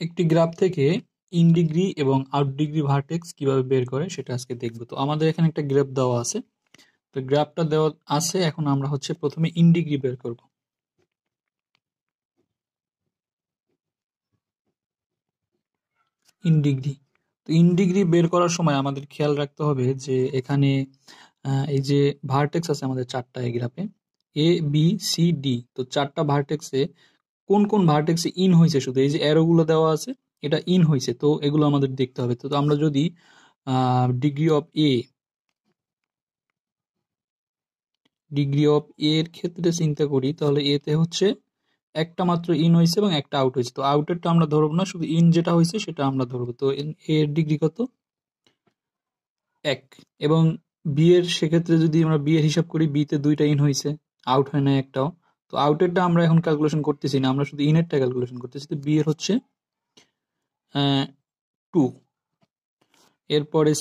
একটি গ্রাফ থেকে in degree এবং আউট ডিগ্রি ভার্টেক্স কিভাবে বের করে সেটা আজকে দেখব। তো আমাদের এখানে একটা গ্রাফ দেওয়া আছে, তো গ্রাফটা দেওয়া আছে, এখন আমরা প্রথমে ইন ডিগ্রি বের করব। ইন ডিগ্রি, তো ইন ডিগ্রি বের করার সময় আমাদের খেয়াল রাখতে হবে যে এখানে এই যে ভার্টেক্স আছে আমাদের চারটা এই গ্রাফে, এ বি সি ডি। তো চারটা ভার্টেক্সে কোন কোন ভার্টেক্সে ইন হয়েছে, শুধু এই যে অ্যারোগুলো দেওয়া আছে এটা ইন হয়েছে, তো এগুলো আমাদের দেখতে হবে। তো আমরা যদি ডিগ্রি অফ এ এর ক্ষেত্রে চিন্তা করি, তাহলে এতে একটা মাত্র ইন হয়েছে এবং একটা আউট হয়েছে। তো আউটেরটা আমরা ধরবো না, শুধু ইন যেটা হয়েছে সেটা আমরা ধরবো। তো এর ডিগ্রি কত? 1। এবং বি এর সেক্ষেত্রে যদি আমরা বি এর হিসাব করি, বিতে 2টা ইন হয়েছে, আউট হয় না একটাও। তো আউটেরটা আমরা এখন ক্যালকুলেশন করতেছি না, আমরা শুধু ইনেরটা ক্যালকুলেশন করতেছি। তো বি এর 2। এরপরে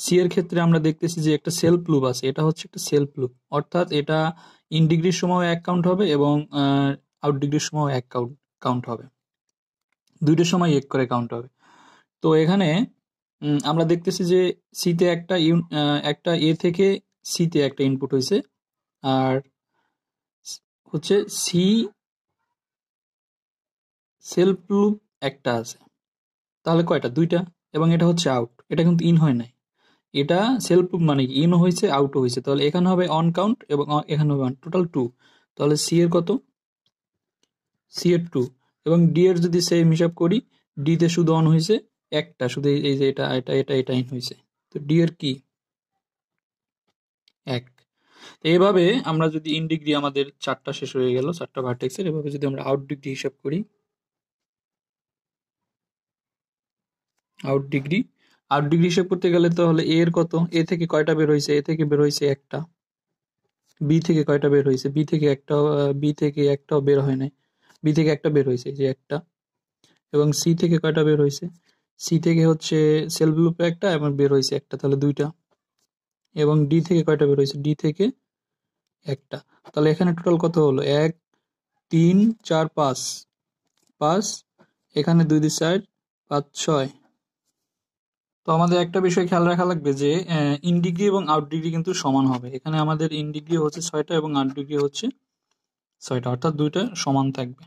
সি এর ক্ষেত্রে আমরা দেখতেছি যে একটা সেলফ লুপ আছে, এটা একটা সেলফ লুপ, অর্থাৎ এটা ইন ডিগ্রির সময় 1 কাউন্ট হবে এবং আউট ডিগ্রির সময় 1 কাউন্ট হবে, দুইটার সময় 1 করে কাউন্ট হবে। তো এখানে আমরা দেখতেছি যে সিতে একটা এ থেকে সিতে একটা ইনপুট হয়েছে, আর সি সেলফ লুপ একটা আছে, তাহলে কয়টা? 2টা। এবং এটা আউট, এটা কিন্তু ইন হয় নাই। এটা সেলফ লুপ মানে কি, ইন হয়েছে আউটও হয়েছে, তাহলে এখানে হবে অন কাউন্ট এবং এখানে হবে টোটাল 2। তাহলে সি এর কত? সি এর 2। এবং ডি এর যদি সেম হিসাব করি, ডি তে শুধু অন হয়েছে একটা, শুধু এই যে এটা এটা এটা এটা ইন হয়েছে। তো ডি এর কি? 1। এইভাবে আমরা যদি ইন ডিগ্রি আমাদের 4টা শেষ হয়ে গেল, 4টা ভার্টেক্সের, এভাবে যদি আমরা আউট ডিগ্রি হিসাব করি, আউট ডিগ্রি হিসাব করতে গেলে তাহলে এ এর কত? এ থেকে কয়টা বের হয়েছে? এ থেকে বের হয়েছে একটা। বি থেকে কয়টা বের হয়েছে? বি থেকে একটাও বের হয় নাই, বি থেকে একটা বের হয়েছে, যে একটা। এবং সি থেকে কয়টা বের হয়েছে? সি থেকে সেলফ লুপে একটা এবং বের হয়েছে একটা, তাহলে 2টা। এবং ডি থেকে কয়টা বের হয়েছে? ডি থেকে একটা। তাহলে এখানে টোটাল কত হলো? 1 3 4 5 5, এখানে 2 2 4 5 6। তো আমাদের একটা বিষয় খেয়াল রাখা লাগবে যে ইন ডিগ্রি এবং আউট ডিগ্রি কিন্তু সমান হবে। এখানে আমাদের ইন ডিগ্রি 6টা এবং আউট ডিগ্রি 6টা, অর্থাৎ 2টা সমান থাকবে।